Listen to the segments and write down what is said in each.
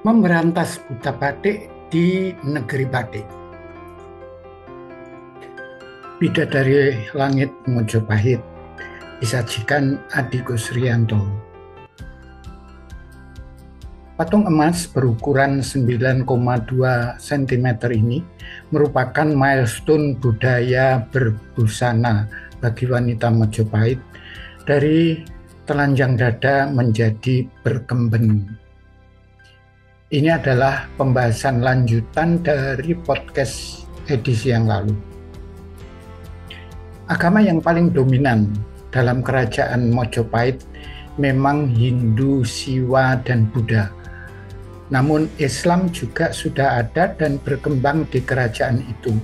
Memberantas buta batik di negeri batik. Bidadari Langit Mojopahit disajikan Adi Kusrianto. Patung emas berukuran 9,2 cm ini merupakan milestone budaya berbusana bagi wanita Mojopahit dari telanjang dada menjadi berkemben. Ini adalah pembahasan lanjutan dari podcast edisi yang lalu. Agama yang paling dominan dalam kerajaan Mojopahit memang Hindu, Siwa, dan Buddha. Namun Islam juga sudah ada dan berkembang di kerajaan itu.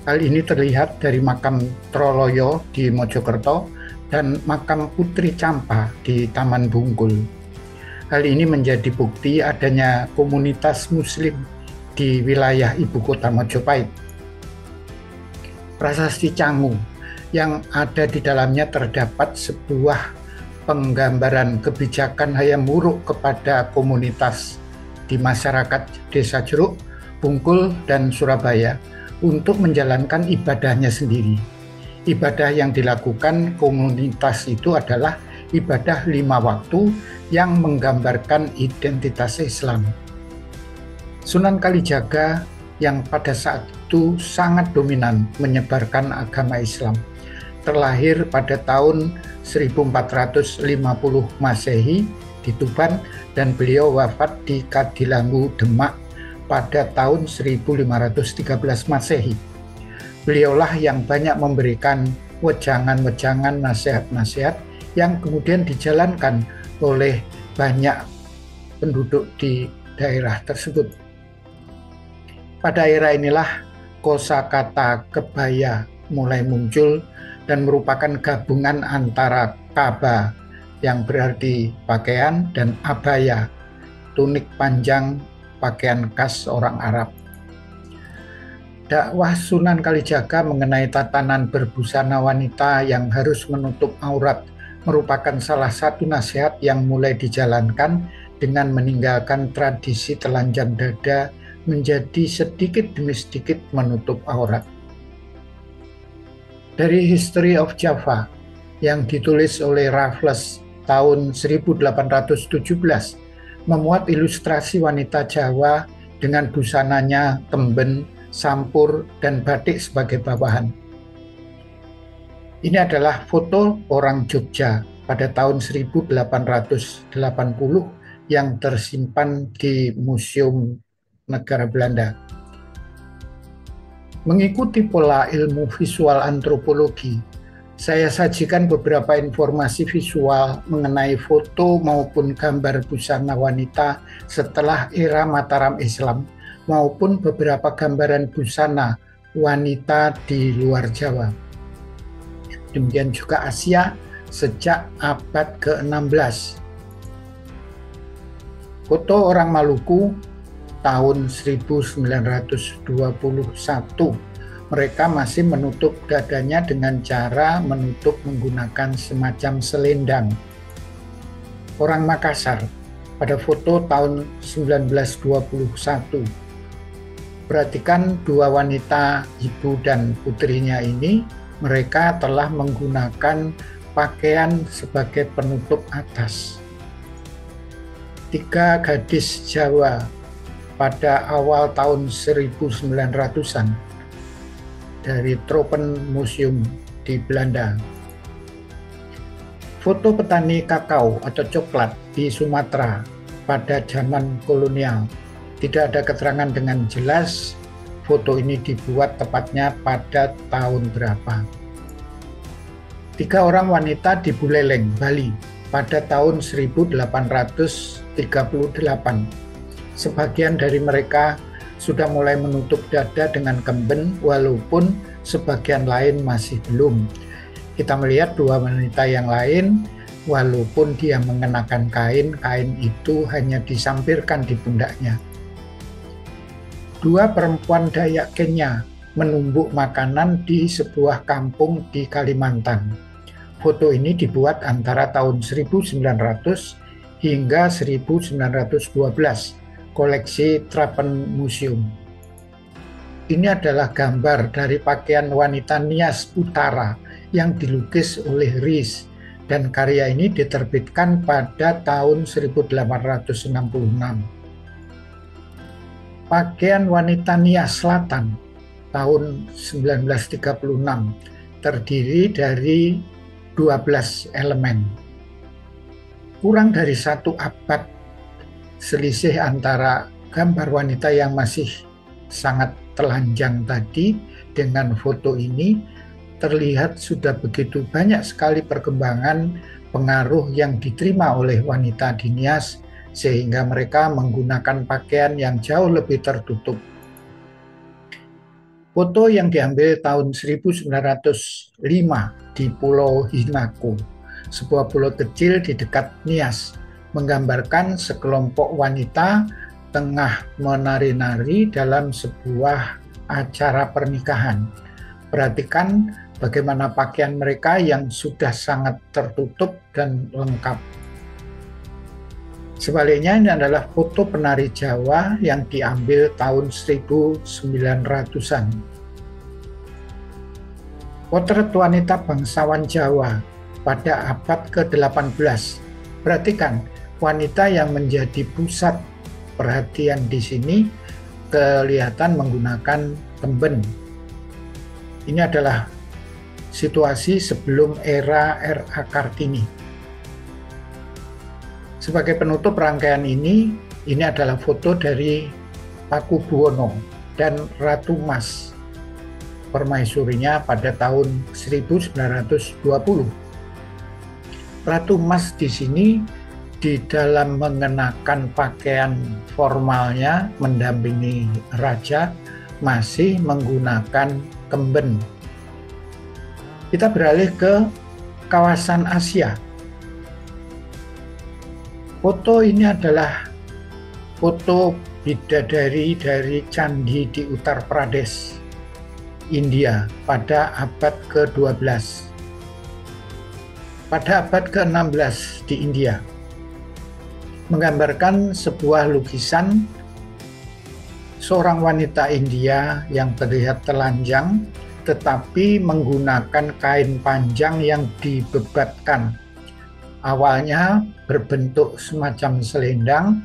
Hal ini terlihat dari makam Troloyo di Mojokerto dan makam Putri Campa di Taman Bungkul. Hal ini menjadi bukti adanya komunitas Muslim di wilayah ibu kota Mojopahit. Prasasti Canggu yang ada di dalamnya terdapat sebuah penggambaran kebijakan Hayam Wuruk kepada komunitas di masyarakat Desa Jeruk, Bungkul, dan Surabaya untuk menjalankan ibadahnya sendiri. Ibadah yang dilakukan komunitas itu adalah ibadah 5 waktu yang menggambarkan identitas Islam. Sunan Kalijaga yang pada saat itu sangat dominan menyebarkan agama Islam, terlahir pada tahun 1450 Masehi di Tuban dan beliau wafat di Kadilangu, Demak pada tahun 1513 Masehi. Beliaulah yang banyak memberikan wejangan-wejangan, nasihat-nasihat yang kemudian dijalankan oleh banyak penduduk di daerah tersebut. Pada era inilah kosakata kebaya mulai muncul dan merupakan gabungan antara kaba yang berarti pakaian dan abaya, tunik panjang pakaian khas orang Arab. Dakwah Sunan Kalijaga mengenai tatanan berbusana wanita yang harus menutup aurat merupakan salah satu nasihat yang mulai dijalankan dengan meninggalkan tradisi telanjang dada menjadi sedikit demi sedikit menutup aurat. Dari History of Java yang ditulis oleh Raffles tahun 1817 memuat ilustrasi wanita Jawa dengan busananya temben, sampur, dan batik sebagai bawahan. Ini adalah foto orang Jogja pada tahun 1880 yang tersimpan di Museum Negara Belanda. Mengikuti pola ilmu visual antropologi, saya sajikan beberapa informasi visual mengenai foto maupun gambar busana wanita setelah era Mataram Islam maupun beberapa gambaran busana wanita di luar Jawa. Demikian juga Asia sejak abad ke-16. Foto orang Maluku tahun 1921. Mereka masih menutup dadanya dengan cara menutup menggunakan semacam selendang. Orang Makassar pada foto tahun 1921. Perhatikan dua wanita, ibu dan putrinya ini, mereka telah menggunakan pakaian sebagai penutup atas. 3 gadis Jawa pada awal tahun 1900-an dari Tropen Museum di Belanda. Foto petani kakao atau coklat di Sumatera pada zaman kolonial. Tidak ada keterangan dengan jelas foto ini dibuat tepatnya pada tahun berapa. 3 orang wanita di Buleleng, Bali pada tahun 1838. Sebagian dari mereka sudah mulai menutup dada dengan kemben walaupun sebagian lain masih belum. Kita melihat 2 wanita yang lain walaupun dia mengenakan kain itu hanya disampirkan di pundaknya. 2 perempuan Dayak Kenya menumbuk makanan di sebuah kampung di Kalimantan. Foto ini dibuat antara tahun 1900 hingga 1912 koleksi Trapen Museum. Ini adalah gambar dari pakaian wanita Nias Utara yang dilukis oleh Ries, dan karya ini diterbitkan pada tahun 1866. Pakaian wanita Nias Selatan tahun 1936 terdiri dari 12 elemen. Kurang dari 1 abad selisih antara gambar wanita yang masih sangat telanjang tadi dengan foto ini, terlihat sudah begitu banyak sekali perkembangan pengaruh yang diterima oleh wanita di Nias, sehingga mereka menggunakan pakaian yang jauh lebih tertutup. Foto yang diambil tahun 1905 di Pulau Hinako, sebuah pulau kecil di dekat Nias, menggambarkan sekelompok wanita tengah menari-nari dalam sebuah acara pernikahan. Perhatikan bagaimana pakaian mereka yang sudah sangat tertutup dan lengkap. Sebaliknya, ini adalah foto penari Jawa yang diambil tahun 1900-an. Potret wanita bangsawan Jawa pada abad ke-18. Perhatikan wanita yang menjadi pusat perhatian di sini kelihatan menggunakan kemben. Ini adalah situasi sebelum era R.A. Kartini. Sebagai penutup rangkaian ini adalah foto dari Pakubuwono dan Ratu Mas, permaisurinya pada tahun 1920. Ratu Mas di sini di dalam mengenakan pakaian formalnya mendampingi raja masih menggunakan kemben. Kita beralih ke kawasan Asia. Foto ini adalah foto bidadari dari candi di Uttar Pradesh, India pada abad ke-12. Pada abad ke-16 di India, menggambarkan sebuah lukisan seorang wanita India yang terlihat telanjang tetapi menggunakan kain panjang yang dibebatkan. Awalnya berbentuk semacam selendang,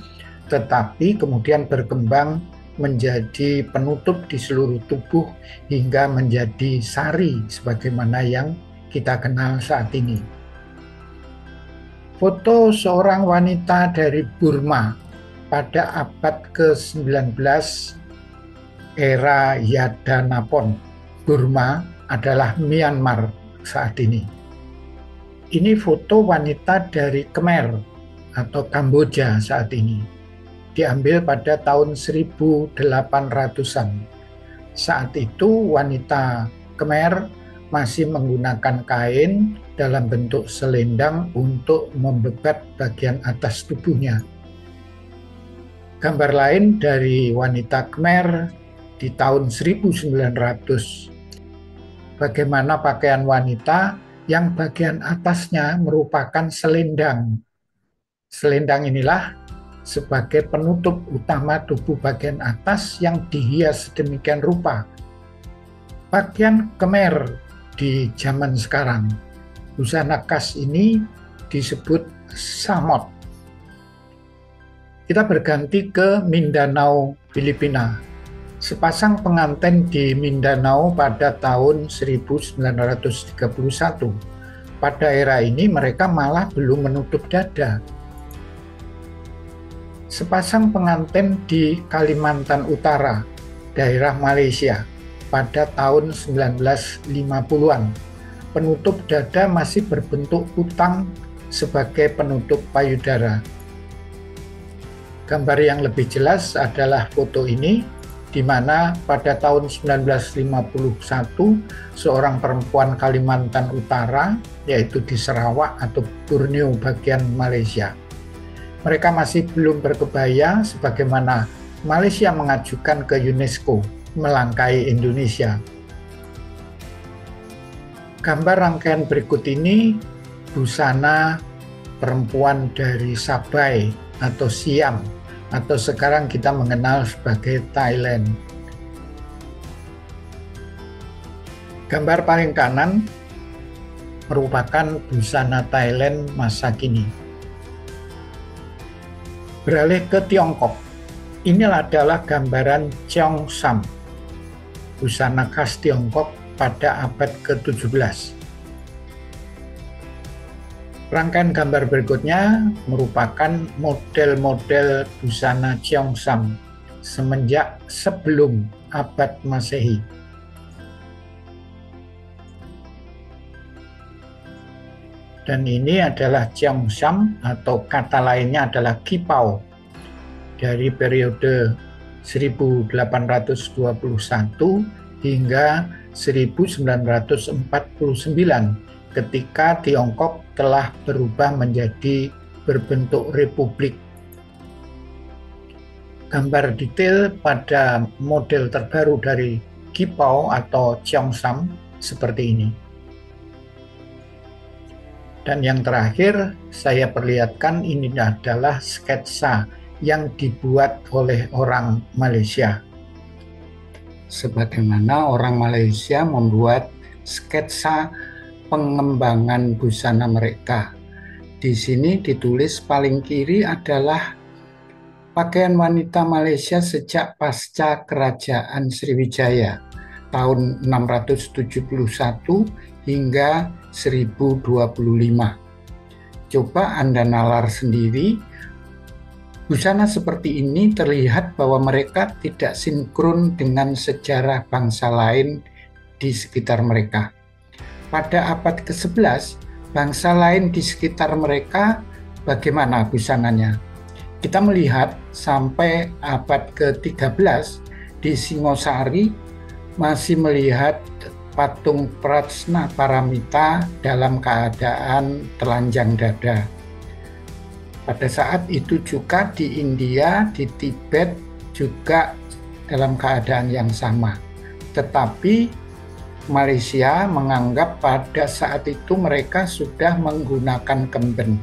tetapi kemudian berkembang menjadi penutup di seluruh tubuh hingga menjadi sari sebagaimana yang kita kenal saat ini. Foto seorang wanita dari Burma pada abad ke-19 era Yadanapon. Burma adalah Myanmar saat ini. Ini foto wanita dari Khmer atau Kamboja saat ini. Diambil pada tahun 1800-an. Saat itu wanita Khmer masih menggunakan kain dalam bentuk selendang untuk membebat bagian atas tubuhnya. Gambar lain dari wanita Khmer di tahun 1900. Bagaimana pakaian wanita yang bagian atasnya merupakan selendang. Selendang inilah sebagai penutup utama tubuh bagian atas yang dihias sedemikian rupa. Pakaian Khmer di zaman sekarang, busana khas ini disebut samot. Kita berganti ke Mindanao, Filipina. Sepasang pengantin di Mindanao pada tahun 1931. Pada era ini mereka malah belum menutup dada. Sepasang pengantin di Kalimantan Utara, daerah Malaysia, pada tahun 1950-an. Penutup dada masih berbentuk kutang sebagai penutup payudara. Gambar yang lebih jelas adalah foto ini, di mana pada tahun 1951 seorang perempuan Kalimantan Utara, yaitu di Sarawak atau Borneo bagian Malaysia. Mereka masih belum berkebaya sebagaimana Malaysia mengajukan ke UNESCO melangkai Indonesia. Gambar rangkaian berikut ini busana perempuan dari Sabay atau Siam atau sekarang kita mengenal sebagai Thailand. Gambar paling kanan merupakan busana Thailand masa kini. Beralih ke Tiongkok, inilah adalah gambaran Cheongsam, busana khas Tiongkok pada abad ke-17. Rangkaian gambar berikutnya merupakan model-model busana Cheongsam semenjak sebelum abad Masehi. Dan ini adalah Cheongsam atau kata lainnya adalah Qipao dari periode 1821 hingga 1949 ketika Tiongkok telah berubah menjadi berbentuk republik. Gambar detail pada model terbaru dari Qipao atau Cheongsam seperti ini. Dan yang terakhir saya perlihatkan ini adalah sketsa yang dibuat oleh orang Malaysia. Sebagaimana orang Malaysia membuat sketsa pengembangan busana mereka. Di sini ditulis paling kiri adalah pakaian wanita Malaysia sejak pasca Kerajaan Sriwijaya tahun 671 hingga 1025. Coba Anda nalar sendiri, busana seperti ini terlihat bahwa mereka tidak sinkron dengan sejarah bangsa lain di sekitar mereka. Pada abad ke-11, bangsa lain di sekitar mereka bagaimana busananya? Kita melihat sampai abad ke-13 di Singosari masih melihat patung Prajna Paramita dalam keadaan telanjang dada. Pada saat itu juga di India, di Tibet juga dalam keadaan yang sama. Tetapi Malaysia menganggap pada saat itu mereka sudah menggunakan kemben.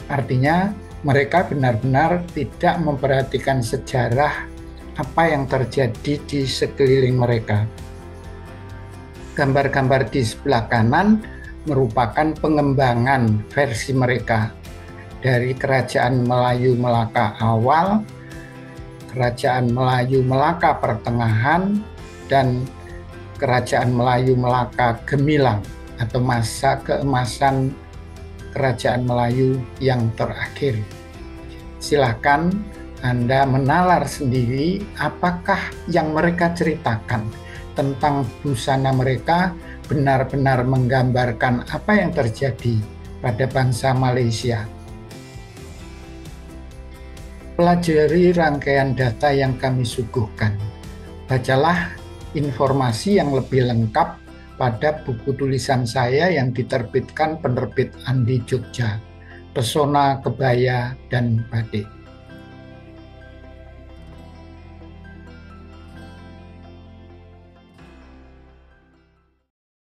Artinya mereka benar-benar tidak memperhatikan sejarah apa yang terjadi di sekeliling mereka. Gambar-gambar di sebelah kanan merupakan pengembangan versi mereka dari Kerajaan Melayu Melaka awal, Kerajaan Melayu Melaka pertengahan, dan Kerajaan Melayu Melaka Gemilang atau masa keemasan Kerajaan Melayu yang terakhir. Silahkan Anda menalar sendiri apakah yang mereka ceritakan tentang busana mereka benar-benar menggambarkan apa yang terjadi pada bangsa Malaysia. Pelajari rangkaian data yang kami suguhkan. Bacalah informasi yang lebih lengkap pada buku tulisan saya yang diterbitkan penerbit Andi Jogja, Pesona Kebaya dan Batik.